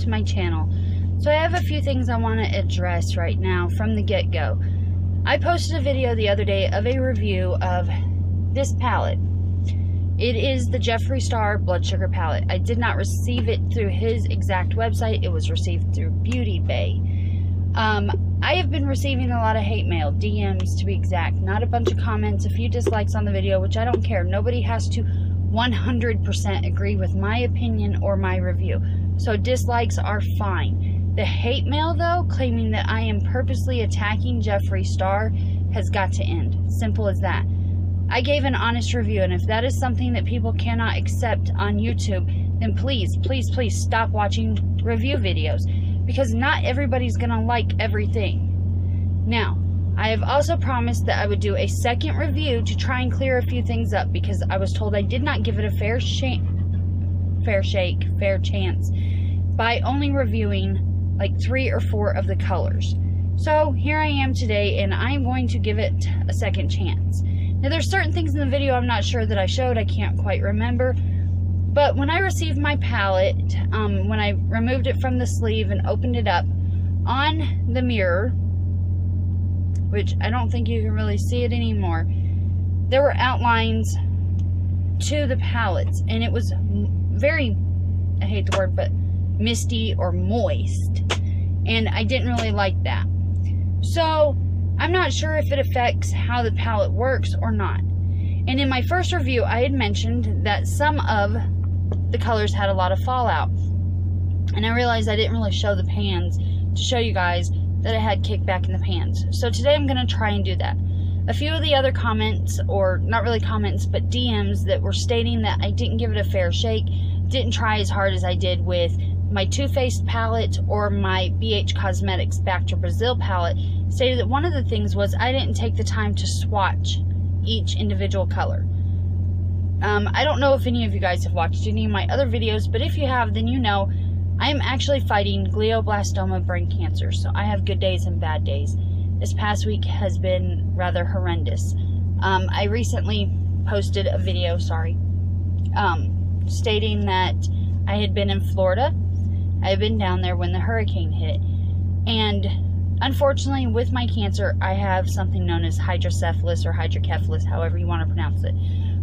to my channel. So I have a few things I want to address right now from the get-go. I posted a video the other day of a review of this palette. It is the Jeffree Star Blood Sugar palette. I did not receive it through his exact website. It was received through Beauty Bay. I have been receiving a lot of hate mail, DMs to be exact, not a bunch of comments, a few dislikes on the video, which I don't care. Nobody has to 100% agree with my opinion or my review. So dislikes are fine. The hate mail, though, claiming that I am purposely attacking Jeffree Star, has got to end. Simple as that. I gave an honest review, and if that is something that people cannot accept on YouTube, then please, please, please stop watching review videos, because not everybody's gonna like everything. Now, I have also promised that I would do a second review to try and clear a few things up, because I was told I did not give it a fair chance by only reviewing like 3 or 4 of the colors. So here I am today, and I'm going to give it a second chance. Now, there's certain things in the video I'm not sure that I showed. I can't quite remember. But when I received my palette, when I removed it from the sleeve and opened it up, on the mirror, which I don't think you can really see it anymore, there were outlines to the palettes, and it was very, I hate the word, but misty or moist, and I didn't really like that. So I'm not sure if it affects how the palette works or not. And in my first review, I had mentioned that some of the colors had a lot of fallout, and I realized I didn't really show the pans to show you guys that it had kickback in the pans. So today I'm going to try and do that. A few of the other comments, or not really comments, but DMs that were stating that I didn't give it a fair shake, didn't try as hard as I did with my Too Faced palette or my BH Cosmetics Back to Brazil palette, stated that one of the things was I didn't take the time to swatch each individual color. I don't know if any of you guys have watched any of my other videos, but if you have, then you know I am actually fighting glioblastoma brain cancer, so I have good days and bad days. This past week has been rather horrendous. I recently posted a video, stating that I had been in Florida. I had been down there when the hurricane hit, and unfortunately with my cancer I have something known as hydrocephalus or hydrocephalus, however you want to pronounce it,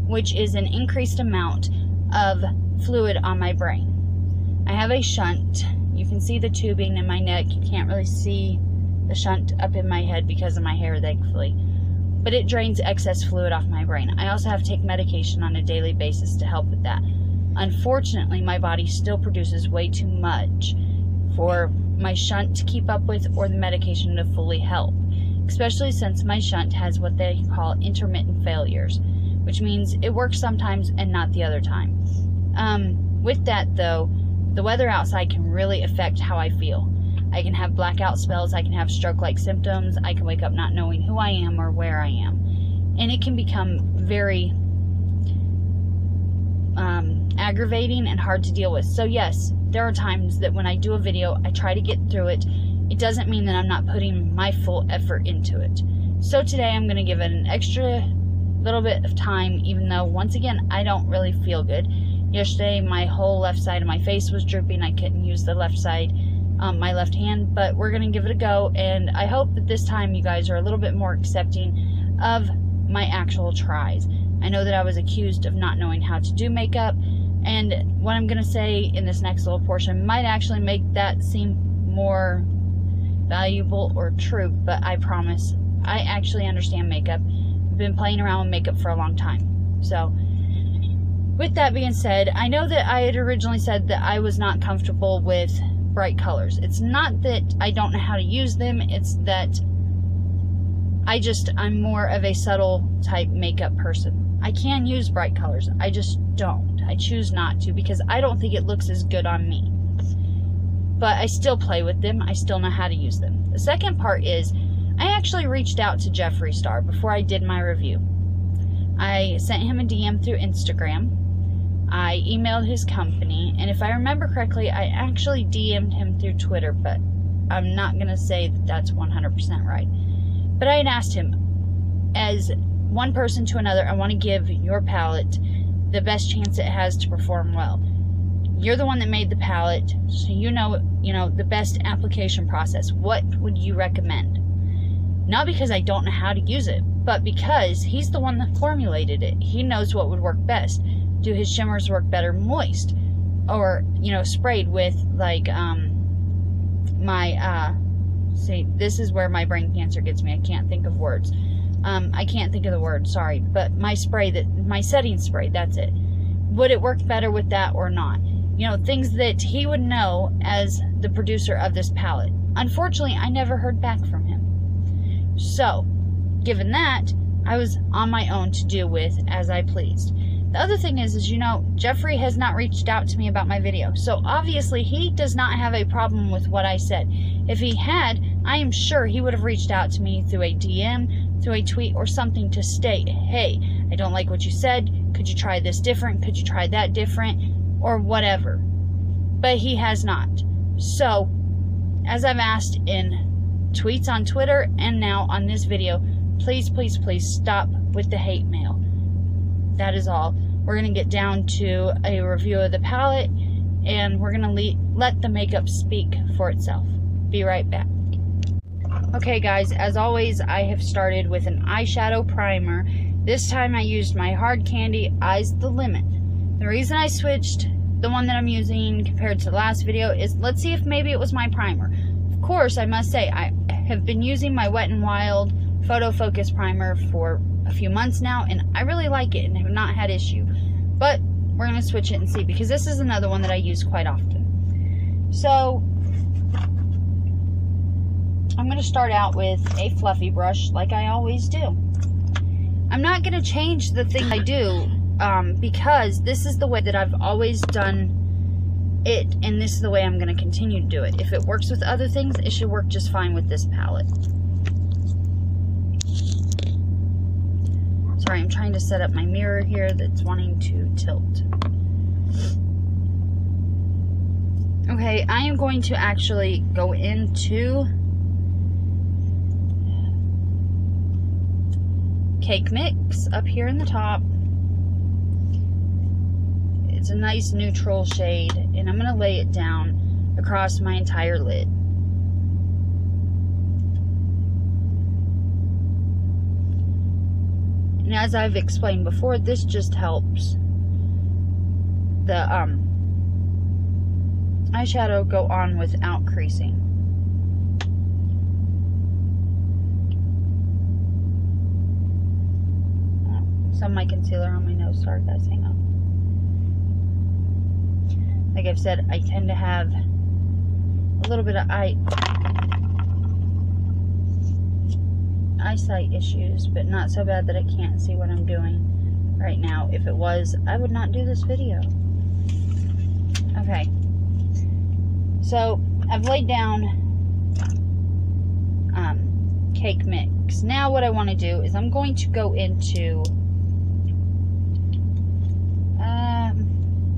which is an increased amount of fluid on my brain. I have a shunt. You can see the tubing in my neck. You can't really see the shunt up in my head because of my hair, thankfully, but it drains excess fluid off my brain. I also have to take medication on a daily basis to help with that. Unfortunately, my body still produces way too much for my shunt to keep up with or the medication to fully help, especially since my shunt has what they call intermittent failures, which means it works sometimes and not the other time. With that, though, the weather outside can really affect how I feel. I can have blackout spells, I can have stroke-like symptoms, I can wake up not knowing who I am or where I am, and it can become very aggravating and hard to deal with. So yes, there are times that when I do a video, I try to get through it. It doesn't mean that I'm not putting my full effort into it. So today I'm going to give it an extra little bit of time, even though, once again, I don't really feel good. Yesterday, my whole left side of my face was drooping. I couldn't use the left side, my left hand, but we're going to give it a go, and I hope that this time you guys are a little bit more accepting of my actual tries. I know that I was accused of not knowing how to do makeup, and what I'm going to say in this next little portion might actually make that seem more valuable or true, but I promise I actually understand makeup. I've been playing around with makeup for a long time. So with that being said, I know that I had originally said that I was not comfortable with bright colors. It's not that I don't know how to use them, it's that I'm more of a subtle type makeup person. I can use bright colors, I just don't. I choose not to because I don't think it looks as good on me. But I still play with them, I still know how to use them. The second part is, I actually reached out to Jeffree Star before I did my review. I sent him a DM through Instagram. I emailed his company, and if I remember correctly, I actually DM'd him through Twitter, but I'm not going to say that that's 100% right. But I had asked him, as one person to another, I want to give your palette the best chance it has to perform well. You're the one that made the palette, so you know the best application process. What would you recommend? Not because I don't know how to use it, but because he's the one that formulated it. He knows what would work best. Do his shimmers work better moist? Or, sprayed with, like, see, this is where my brain cancer gets me. I can't think of words. I can't think of the word, sorry. But my setting spray, that's it. Would it work better with that or not? Things that he would know as the producer of this palette. Unfortunately, I never heard back from him. So, given that, I was on my own to deal with as I pleased. The other thing is Jeffree has not reached out to me about my video. So, obviously, he does not have a problem with what I said. If he had, I am sure he would have reached out to me through a DM, through a tweet, or something to state, hey, I don't like what you said. Could you try this different? Could you try that different? Or whatever. But he has not. So, as I've asked in tweets on Twitter and now on this video, please, please, please stop with the hate mail. That is all. We're going to get down to a review of the palette, and we're going to let the makeup speak for itself. Be right back. Okay guys, as always, I have started with an eyeshadow primer. This time I used my Hard Candy Eyes the Limit. The reason I switched the one that I'm using compared to the last video is, let's see if maybe it was my primer. Of course, I must say, I have been using my Wet n Wild Photo Focus Primer for a few months now, and I really like it and have not had issue. But we're going to switch it and see, because this is another one that I use quite often. So, I'm going to start out with a fluffy brush like I always do. I'm not going to change the thing I do, because this is the way that I've always done it, and this is the way I'm going to continue to do it. If it works with other things, it should work just fine with this palette. Sorry, I'm trying to set up my mirror here that's wanting to tilt. Okay, I am going to actually go into Cake Mix up here in the top. It's a nice neutral shade, and I'm going to lay it down across my entire lid. And as I've explained before, this just helps the eyeshadow go on without creasing. Some of my concealer on my nose. Sorry guys, hang on. Like I've said, I tend to have a little bit of eyesight issues, but not so bad that I can't see what I'm doing right now. If it was, I would not do this video. Okay. So, I've laid down Cake Mix. Now what I want to do is I'm going to go into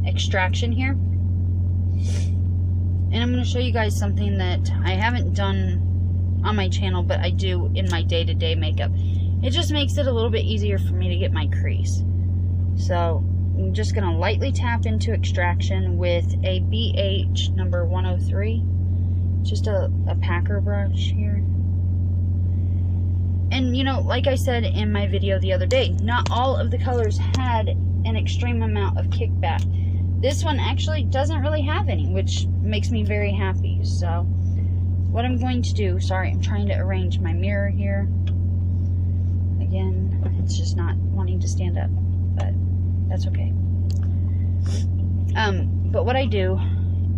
Extraction here. And I'm going to show you guys something that I haven't done on my channel, but I do in my day-to-day makeup. It just makes it a little bit easier for me to get my crease. So, I'm just going to lightly tap into Extraction with a BH number 103. Just a packer brush here. And, like I said in my video the other day, not all of the colors had an extreme amount of kickback. This one actually doesn't really have any, which makes me very happy. So, what I'm going to do, sorry, I'm trying to arrange my mirror here. Again, it's just not wanting to stand up, but that's okay. But what I do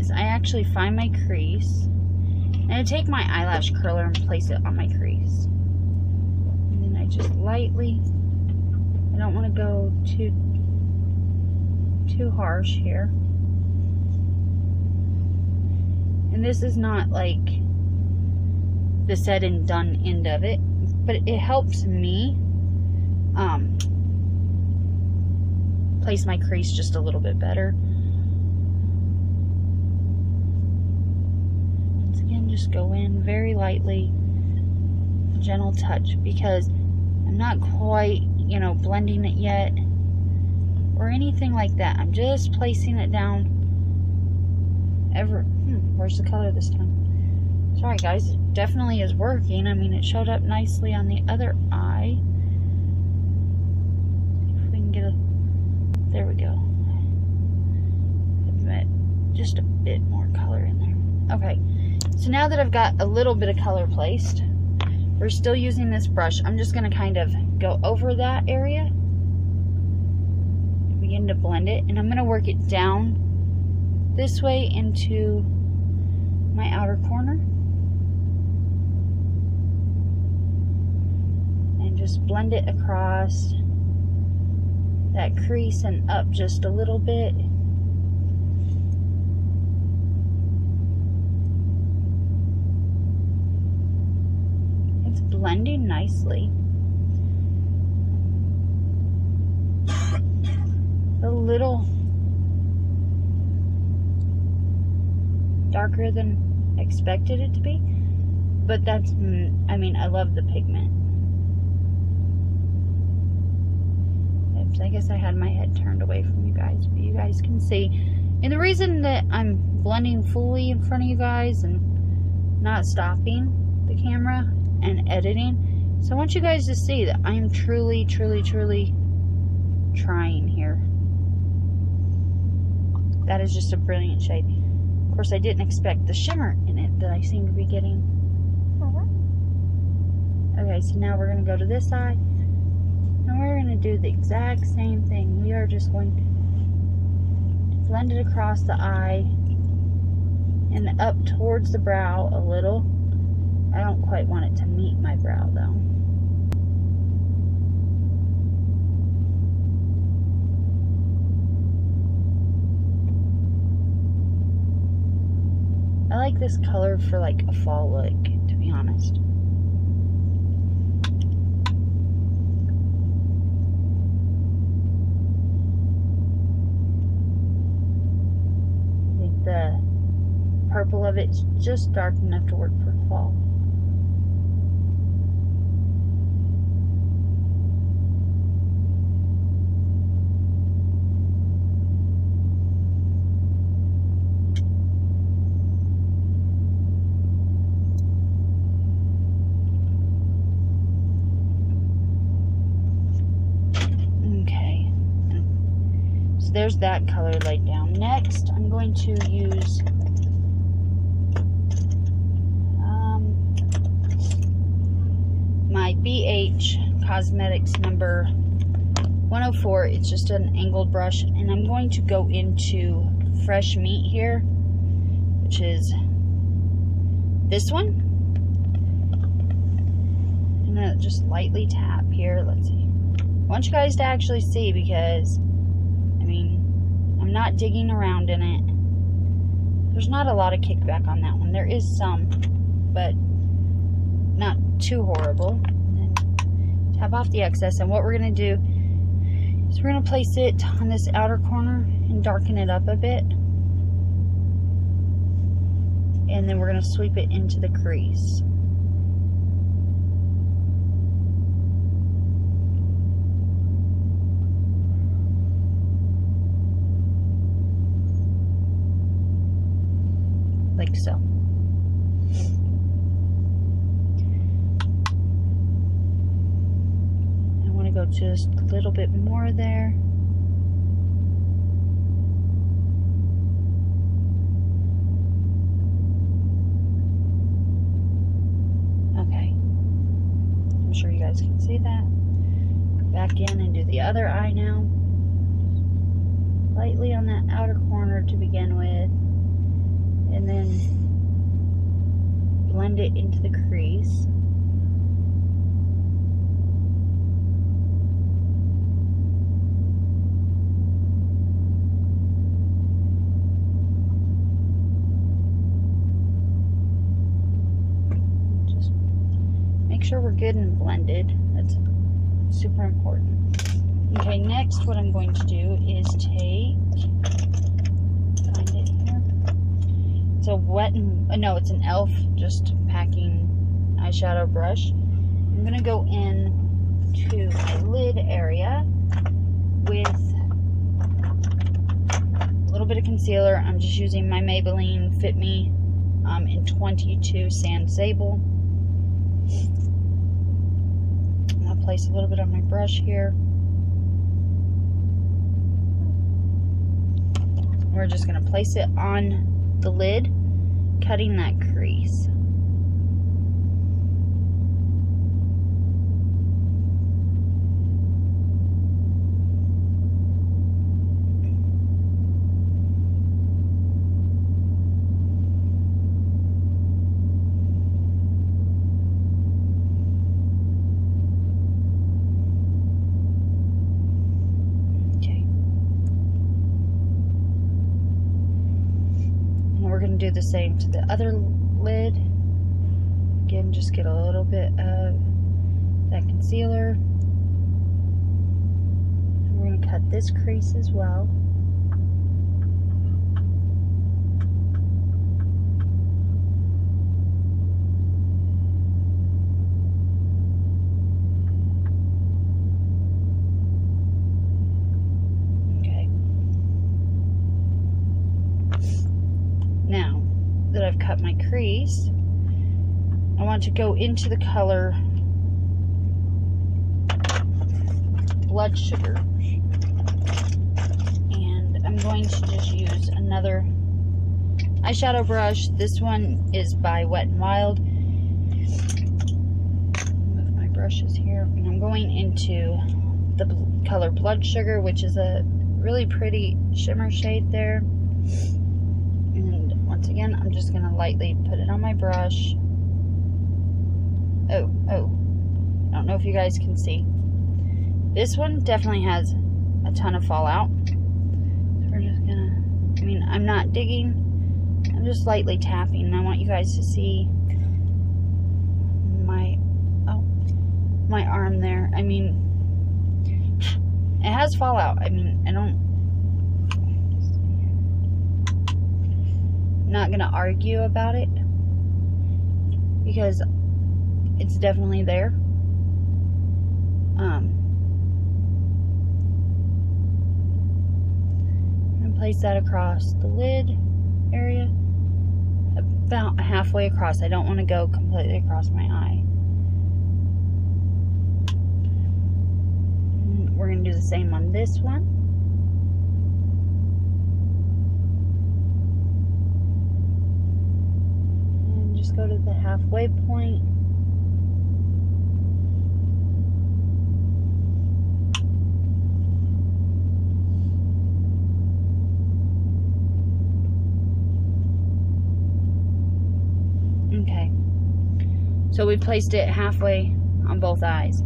is I actually find my crease, and I take my eyelash curler and place it on my crease. And then I just lightly, I don't want to go too harsh here. And this is not like the said and done end of it, but it helps me place my crease just a little bit better. Once again, just go in very lightly, gentle touch, because I'm not quite, blending it yet or anything like that. I'm just placing it down Where's the color this time? Sorry guys, it definitely is working. I mean, it showed up nicely on the other eye. If we can get there we go. Just a bit more color in there. Okay, so now that I've got a little bit of color placed, we're still using this brush. I'm just going to kind of go over that area, begin to blend it, and I'm going to work it down this way into my outer corner, and just blend it across that crease and up just a little bit. It's blending nicely. A little darker than expected it to be, but that's, I mean, I love the pigment. Oops, I guess I had my head turned away from you guys, but you guys can see. And the reason that I'm blending fully in front of you guys and not stopping the camera and editing, so I want you guys to see that I am truly, truly, truly trying here. That is just a brilliant shade. Of course, I didn't expect the shimmer in it that I seem to be getting. Okay, so now we're going to go to this eye. And we're going to do the exact same thing. We are just going to blend it across the eye and up towards the brow a little. I don't quite want it to meet my brow though. I like this color for like a fall look, to be honest. I think the purple of it's just dark enough to work for fall. There's that color laid down. Next, I'm going to use my BH Cosmetics number 104. It's just an angled brush, and I'm going to go into Fresh Meat here, which is this one. And then just lightly tap here. Let's see. I want you guys to actually see, because I'm not digging around in it. There's not a lot of kickback on that one. There is some, but not too horrible. And then tap off the excess, and what we're going to do is we're going to place it on this outer corner and darken it up a bit. And then we're going to sweep it into the crease. Like so. I want to go just a little bit more there. Okay. I'm sure you guys can see that. Go back in and do the other eye now. Lightly on that outer corner to begin with. And then blend it into the crease. Just make sure we're good and blended. That's super important. Okay, next what I'm going to do is it's a wet and no, it's an e.l.f. just packing eyeshadow brush. I'm gonna go in to my lid area with a little bit of concealer. I'm just using my Maybelline Fit Me in 22 Sand Sable. I'm going to place a little bit on my brush here. We're just going to place it on the lid, cutting that crease. Do the same to the other lid. Again, just get a little bit of that concealer. We're going to cut this crease as well. Now that I've cut my crease, I want to go into the color Blood Sugar, and I'm going to just use another eyeshadow brush. This one is by Wet n Wild. Move my brushes here, and I'm going into the color Blood Sugar, which is a really pretty shimmer shade there. Once again, I'm just going to lightly put it on my brush. Oh, I don't know if you guys can see. This one definitely has a ton of fallout. So we're just going to, I'm not digging. I'm just lightly tapping. And I want you guys to see my arm there. It has fallout. I'm not going to argue about it because it's definitely there. I'm going to place that across the lid area, about halfway across. I don't want to go completely across my eye. And we're going to do the same on this one. Go to the halfway point. Okay. So we placed it halfway on both eyes.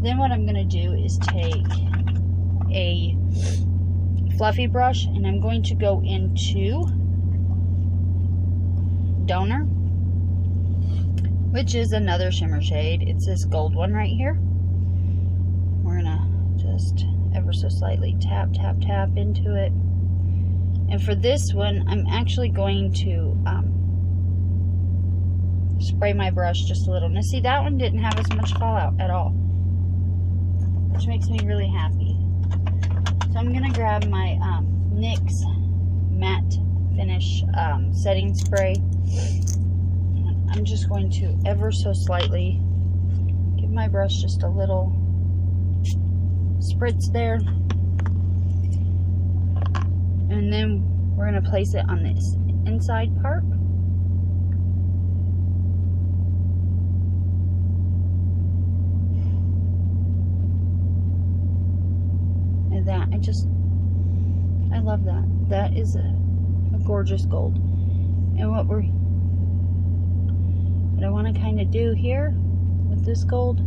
Then what I'm going to do is take a fluffy brush and I'm going to go into Donor, which is another shimmer shade. It's this gold one right here. We're gonna just ever so slightly tap, tap, tap into it. And for this one, I'm actually going to spray my brush just a little. Now see, that one didn't have as much fallout at all, which makes me really happy. So I'm gonna grab my NYX Matte Finish setting spray. I'm just going to ever so slightly give my brush just a little spritz there. And then we're going to place it on this inside part. And that, I love that. That is a gorgeous gold. And what I want to kind of do here with this gold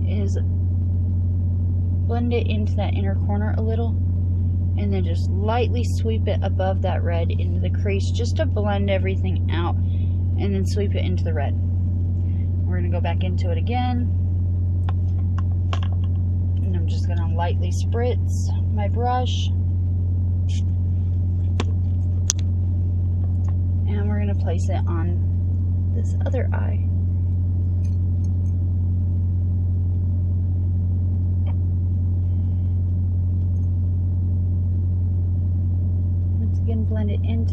is blend it into that inner corner a little and then just lightly sweep it above that red into the crease just to blend everything out, and then sweep it into the red. We're going to go back into it again, and I'm just going to lightly spritz my brush, and we're going to place it on this other eye.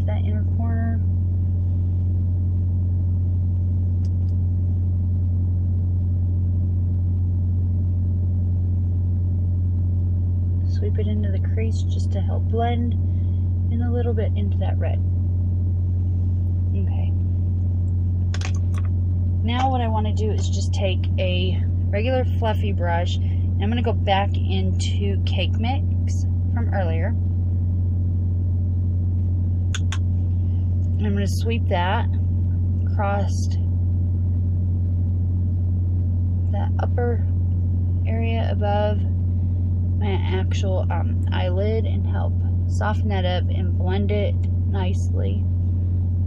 that inner corner. Sweep it into the crease just to help blend in a little bit into that red. Okay. Now what I want to do is just take a regular fluffy brush, and I'm going to go back into Cake Mix from earlier. And I'm going to sweep that across that upper area above my actual eyelid and help soften that up and blend it nicely,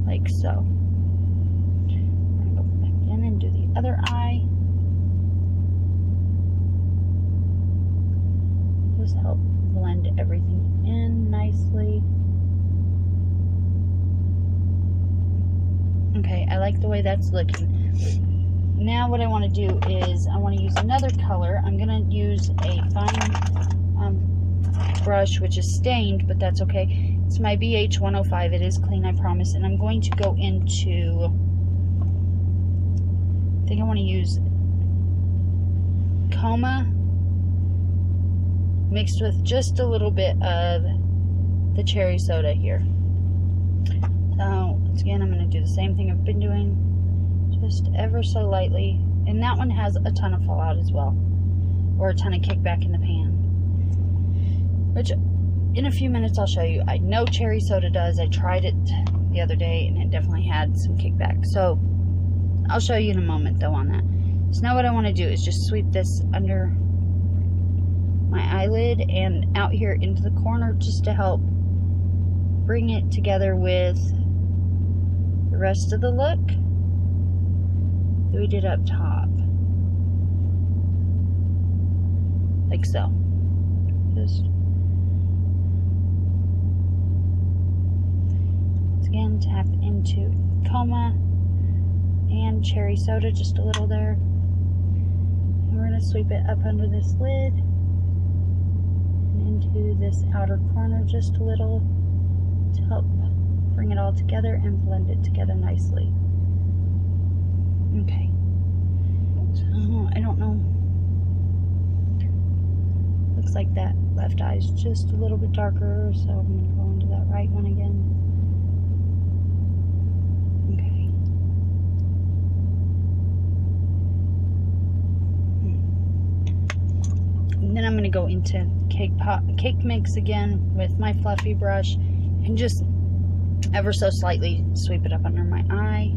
like so. I'm going to go back in and do the other eye. Just help blend everything in nicely. Okay, I like the way that's looking. Now what I want to do is I want to use another color. I'm going to use a fine brush, which is stained, but that's okay. It's my BH 105. It is clean, I promise. And I'm going to go into, I think I want to use Colma mixed with just a little bit of the cherry soda here. So, once again, I'm going to do the same thing I've been doing, just ever so lightly. And that one has a ton of fallout as well, or a ton of kickback in the pan, which in a few minutes I'll show you. I know cherry soda does. I tried it the other day and it definitely had some kickback. So I'll show you in a moment though on that. So now what I want to do is just sweep this under my eyelid and out here into the corner just to help bring it together with the rest of the look that we did up top. Like so. Just again, tap into Colma and cherry soda just a little there. And we're going to sweep it up under this lid and into this outer corner just a little to help bring it all together and blend it together nicely. Okay. So, I don't know. Looks like that left eye is just a little bit darker, so I'm going to go into that right one again. And then I'm going to go into Cake Mix again with my fluffy brush and just ever so slightly sweep it up under my eye.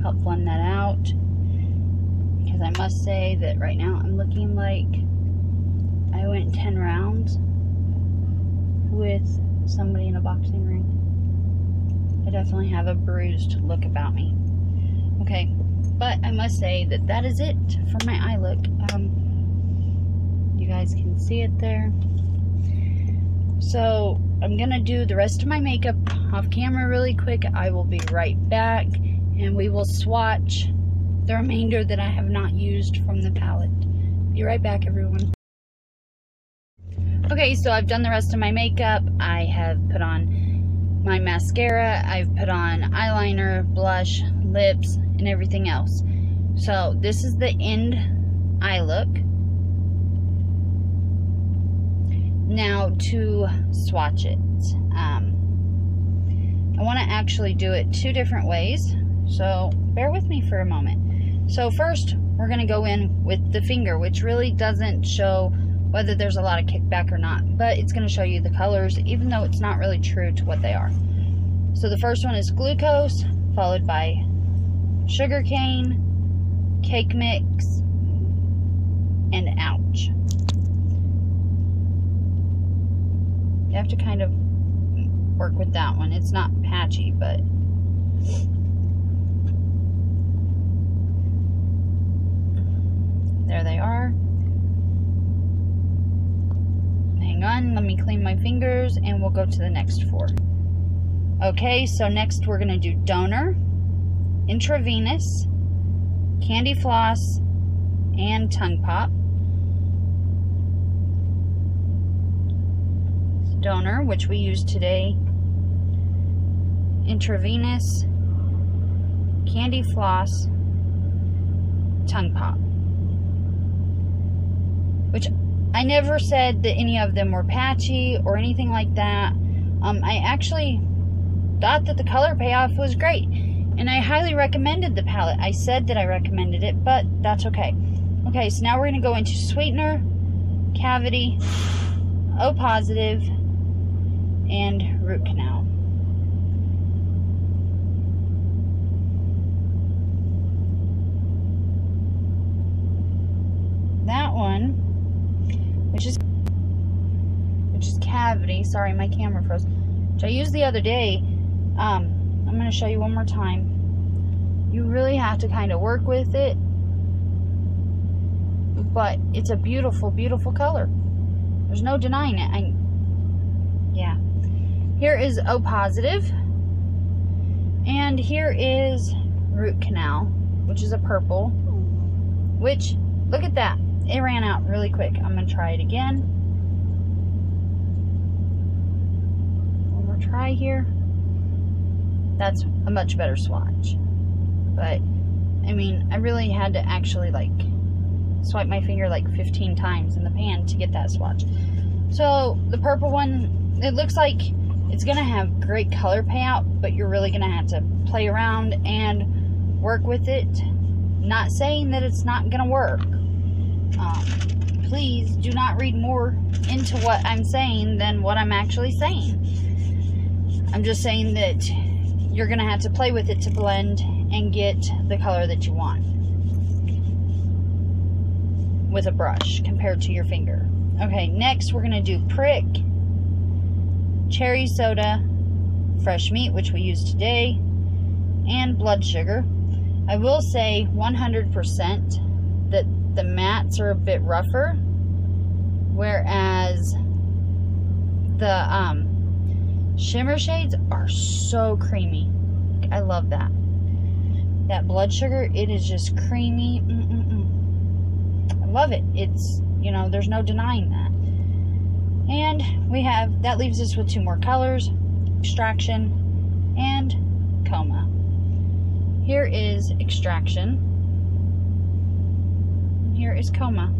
Help blend that out, because I must say that right now I'm looking like I went 10 rounds with somebody in a boxing ring. I definitely have a bruised look about me. Okay. But I must say that that is it for my eye look. You guys can see it there. So I'm going to do the rest of my makeup off camera really quick. I will be right back and we will swatch the remainder that I have not used from the palette. Be right back, everyone. Okay, so I've done the rest of my makeup. I have put on my mascara. I've put on eyeliner, blush, lips, and everything else. So this is the end eye look. Now to swatch it. I want to actually do it two different ways, so bear with me for a moment. So first we're going to go in with the finger, which really doesn't show whether there's a lot of kickback or not, but it's going to show you the colors even though it's not really true to what they are. So the first one is Glucose, followed by Sugarcane, Cake Mix, and Ouch. You have to kind of work with that one. It's not patchy, but there they are. Hang on, let me clean my fingers and we'll go to the next four. Okay, so next we're going to do Donor, Intravenous, Candy Floss, and Tongue Pop. Donor, which we used today, Intravenous, Candy Floss, Tongue Pop. Which I never said that any of them were patchy or anything like that. I actually thought that the color payoff was great, and I highly recommended the palette. I said that I recommended it, but that's okay. Okay, so now we're going to go into Sweetener, Cavity, O Positive, and Root Canal. That one, which is Cavity. Sorry, my camera froze. Which I used the other day. I'm going to show you one more time. You really have to kind of work with it, but it's a beautiful, beautiful color. There's no denying it. Yeah. Here is O Positive, and here is Root Canal, which is a purple. Which, look at that. It ran out really quick. I'm going to try it again. One more try here. That's a much better swatch. But, I mean, I really had to actually, like, swipe my finger like 15 times in the pan to get that swatch. So, the purple one, it looks like it's going to have great color payout, but you're really going to have to play around and work with it. Not saying that it's not going to work. Please do not read more into what I'm saying than what I'm actually saying. I'm just saying that you're going to have to play with it to blend and get the color that you want with a brush compared to your finger. Okay, next we're going to do Prick, Cherry Soda, Fresh Meat, which we used today, and Blood Sugar. I will say 100% that the mattes are a bit rougher, whereas the shimmer shades are so creamy. I love that. That Blood Sugar, it is just creamy. I love it. It's, you know, there's no denying that. And we have, that leaves us with two more colors, Extraction and Colma. Here is Extraction. Here is Colma.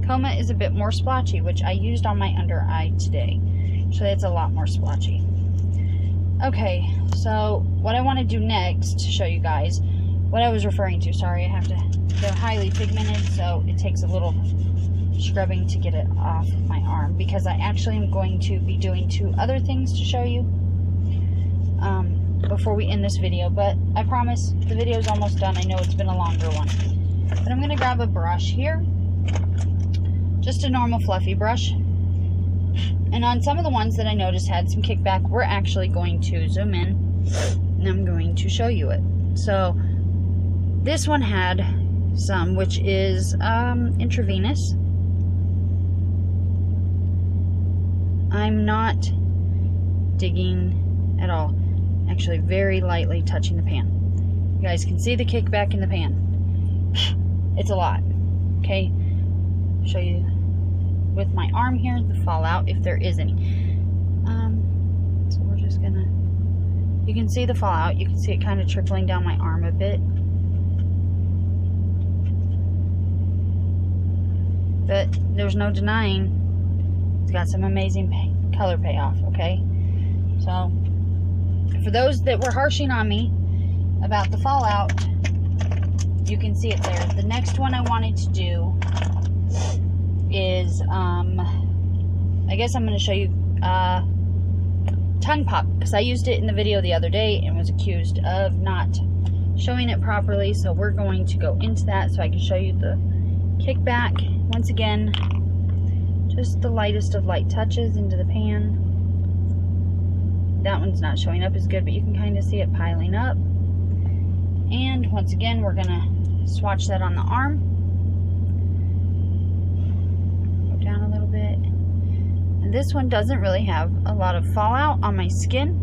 Colma is a bit more splotchy, which I used on my under eye today. So it's a lot more splotchy. Okay, so what I want to do next to show you guys what I was referring to. Sorry, I have to, they're highly pigmented, so it takes a little scrubbing to get it off my arm, because I actually am going to be doing two other things to show you before we end this video. But I promise the video is almost done. I know it's been a longer one. But I'm going to grab a brush here. Just a normal fluffy brush. And on some of the ones that I noticed had some kickback, we're actually going to zoom in and I'm going to show you it. So this one had some, which is Intravenous. I'm not digging at all. Actually very lightly touching the pan. You guys can see the kickback in the pan. It's a lot. Okay, show you with my arm here the fallout, if there is any. So we're just gonna, you can see the fallout. You can see it kind of trickling down my arm a bit. But there's no denying it's got some amazing color payoff, okay? So for those that were harshing on me about the fallout, you can see it there. The next one I wanted to do is, I guess I'm going to show you Tongue Pop, because I used it in the video the other day and was accused of not showing it properly. So we're going to go into that so I can show you the kickback. Once again, just the lightest of light touches into the pan. That one's not showing up as good, but you can kind of see it piling up. And once again, we're going to swatch that on the arm. Go down a little bit. And this one doesn't really have a lot of fallout on my skin,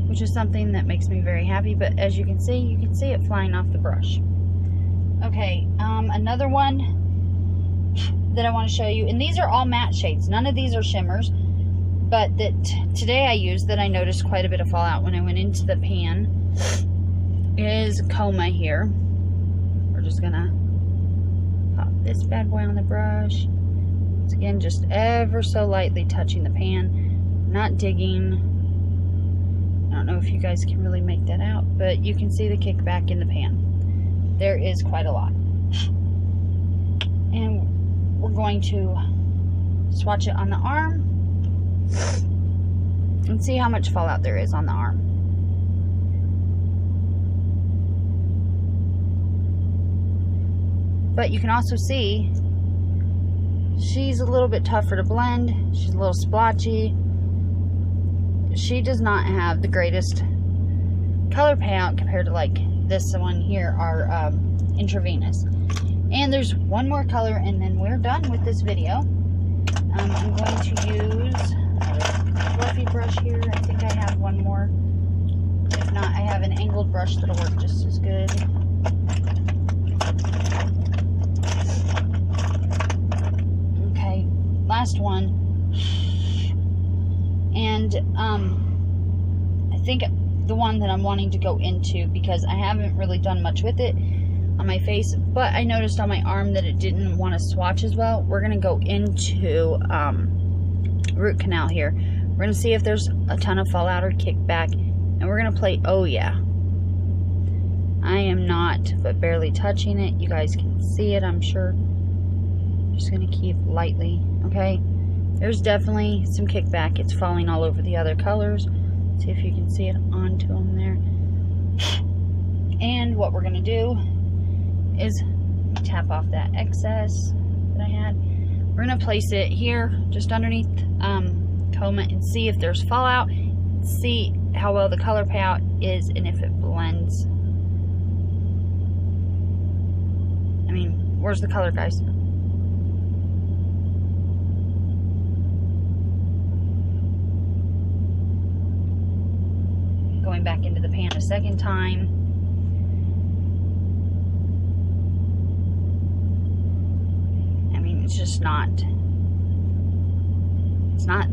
which is something that makes me very happy. But as you can see it flying off the brush. Okay, another one that I want to show you, and these are all matte shades. None of these are shimmers, but that today I used that I noticed quite a bit of fallout when I went into the pan is Colma here. We're just gonna pop this bad boy on the brush. Once again, just ever so lightly touching the pan, not digging. I don't know if you guys can really make that out, but you can see the kickback in the pan. There is quite a lot. And we're going to swatch it on the arm and see how much fallout there is on the arm. But you can also see she's a little bit tougher to blend. She's a little splotchy. She does not have the greatest color payout compared to like this one here, our intravenous. And there's one more color and then we're done with this video. I'm going to use a fluffy brush here. I think I have one more. If not, I have an angled brush that'll work just as good. Okay, last one. And I think the one that I'm wanting to go into, because I haven't really done much with it on my face, but I noticed on my arm that it didn't want to swatch as well. We're going to go into root canal here. We're going to see if there's a ton of fallout or kickback, and we're going to play Oh Yeah. I am not but barely touching it. You guys can see it, I'm sure. Just going to keep lightly. Okay, there's definitely some kickback. It's falling all over the other colors. See if you can see it onto them there. And what we're going to do is tap off that excess that I had. We're going to place it here just underneath Colma and see if there's fallout, see how well the color payout is, and if it blends. I mean, where's the color, guys? Going back into the pan a second time. It's just not, it's not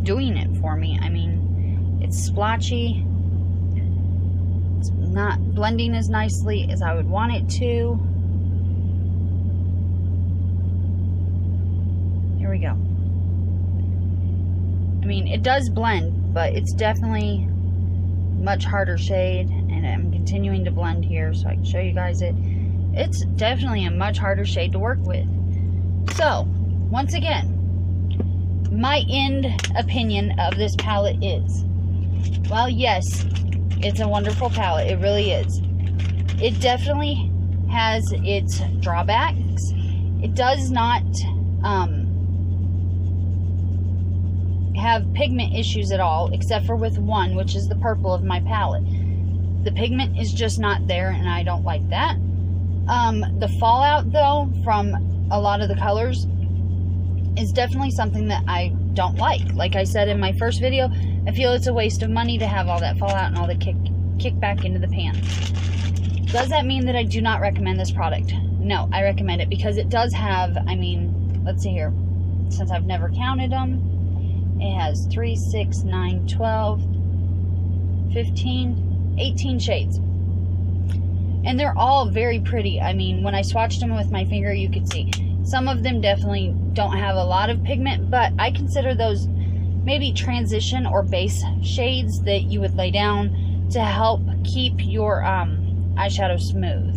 doing it for me. I mean, it's splotchy. It's not blending as nicely as I would want it to. Here we go. I mean, it does blend, but it's definitely much harder shade, and I'm continuing to blend here so I can show you guys it. It's definitely a much harder shade to work with. So, once again, my end opinion of this palette is, well, yes, it's a wonderful palette. It really is. It definitely has its drawbacks. It does not have pigment issues at all, except for with one, which is the purple of my palette. The pigment is just not there, and I don't like that. The fallout, though, from a lot of the colors is definitely something that I don't like. Like I said in my first video, I feel it's a waste of money to have all that fallout and all the kickback into the pan. Does that mean that I do not recommend this product? No, I recommend it because it does have, I mean, let's see here, since I've never counted them, it has 3, 6, 9, 12, 15, 18 shades. And they're all very pretty. I mean, when I swatched them with my finger, you could see. Some of them definitely don't have a lot of pigment, but I consider those maybe transition or base shades that you would lay down to help keep your eyeshadow smooth.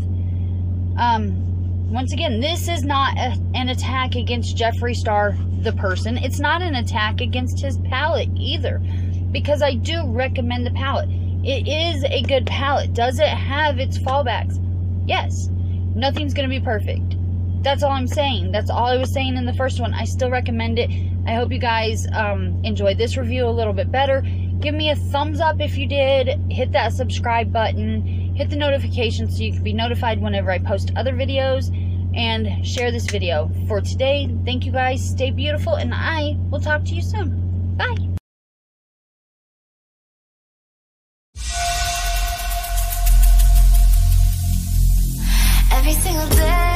Once again, this is not an attack against Jeffree Star, the person. It's not an attack against his palette either, because I do recommend the palette. It is a good palette. Does it have its fallbacks? Yes. Nothing's going to be perfect. That's all I'm saying. That's all I was saying in the first one. I still recommend it. I hope you guys enjoyed this review a little bit better. Give me a thumbs up if you did. Hit that subscribe button. Hit the notification so you can be notified whenever I post other videos. And share this video. For today, thank you guys. Stay beautiful. And I will talk to you soon. Bye. Every single day